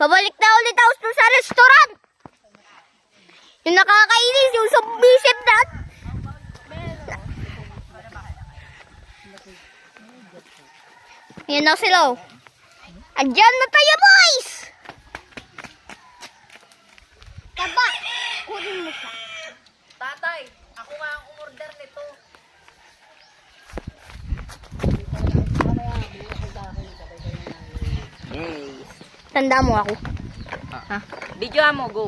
Babalik na ulit ako dun sa restaurant. Yung nakakainis, yung submissive na. Yan na sila. Oh. Andyan na tayo, boys! Taba, kunin mo siya. Tatay, ako nga ang umorder nito. Yes. Tanda mo ako. Ha? Video mo, go.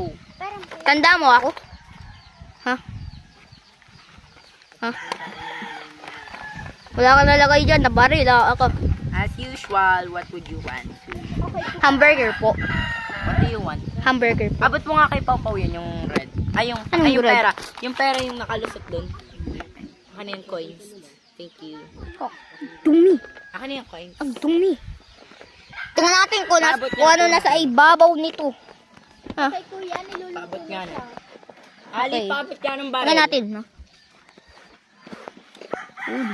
Tanda mo ako. Ha? Ha? Wala ka nalagay dyan. Nabaril ako. As usual, what would you want to? Hamburger po. What do you want? Hamburger po. Abot mo nga kay Pau Pau yan, yung red. Ay, yung, Anong ay, yung red? pera. Yung pera yung nakalusot dun. Akin na yung coins. Thank you. Oh, dumi. Akin na yung coins. Ang dumi. Tingnan natin kung, Paabot kung ano niya. nasa ibabaw nito. Ha? Paabot nga na. Ali, Okay. paabot ka ng baril. Tingnan natin. No?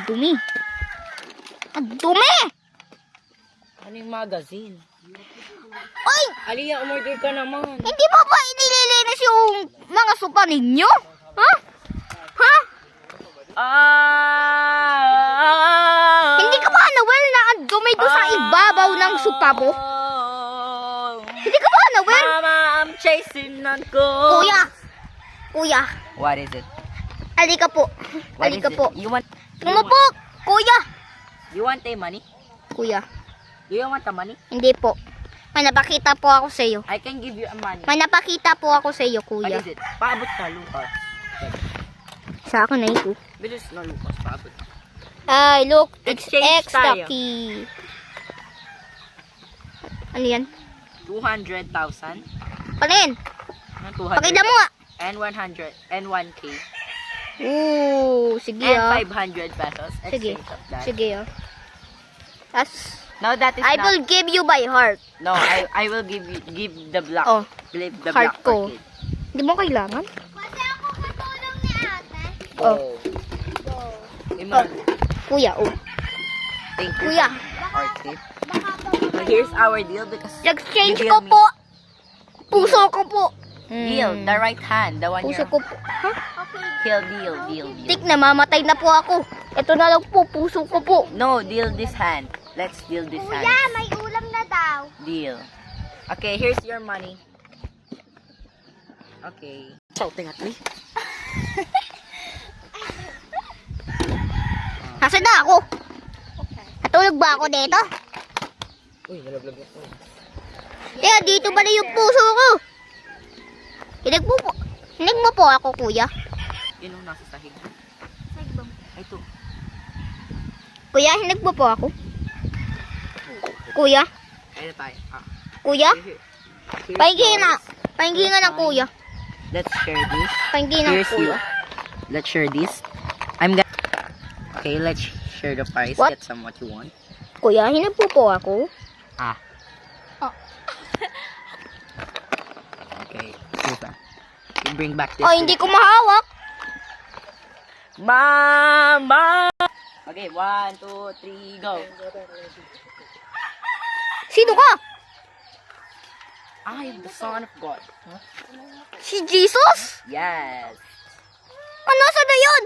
Dumi. Ang dumi! Ano yung magazine? Ay! Aliyah, umorder ka naman. Hindi mo ba inililinis yung mga sopa ninyo? Ha? Ha? Hindi ka ba naware na ang dumi doon sa ibabaw ng sopa mo? Hindi ka ba naware? Mama, I'm chasing on ko. Kuya! Kuya! What is it? Halika po. What Halika is po. it? You want po! Kuya! the money? Kuya. Do you want the money? Hindi po. May napakita po ako sa iyo. I can give you a money. May napakita po ako sa iyo, What kuya. is it? Paabot ka, Lucas. Sa akin na ito. Bilis na, Lucas. Paabot. Ay, look. It's Exchange extra tayo. key. Ano yan? 200,000. Ano yan? 200. Pakita mo nga. And 100. And 1K. Ooh, sige And ah. 500 pesos. Sige. Exchange of that. Sige ah. Tas, No, that is I not. will give you by heart. No, I will give the black. Oh, Give the heart black ko. orchid. Hindi mo kailangan? Kasi ako katulong ni ate. Oh. Iman. Kuya, oh. Thank you. Kuya. Orchid. So here's our deal because Exchange you ko deal me. po. Puso ko po. Deal, the right hand, the one Puso you're ko po. Ha? deal. Tik, namamatay na po ako. Ito na lang po, puso ko po. No, deal this hand. Let's deal this hand. Kuya, may ulam na daw. Deal. Okay, here's your money. Okay. Shouting at me. Nasaan na ako? Natulog ba ako dito? Uy, nalaglag ako. Kaya dito ba na yung puso ko? Hinig mo po ako, kuya. Yun ang nasa sahig. Ay, ito. Kuya, hinig mo po ako. Kuya? Ayun na tayo. Kuya? Here's Pahingi yours. na. Pahingi nga ng kuya. Let's share this. Pahingi ng Here's you. kuya. Let's share this. I'm gonna... Okay, let's share the price. What? Get some what you want. Kuya, hinig po ako. Ah. Oh. Okay. Super. You bring back this. Oh, hindi ko mahawak. Mama! Okay, 1, 2, 3, go. Sino ka? I am the Son of God. Huh? Si Jesus? Yes. Ano, saan na yun?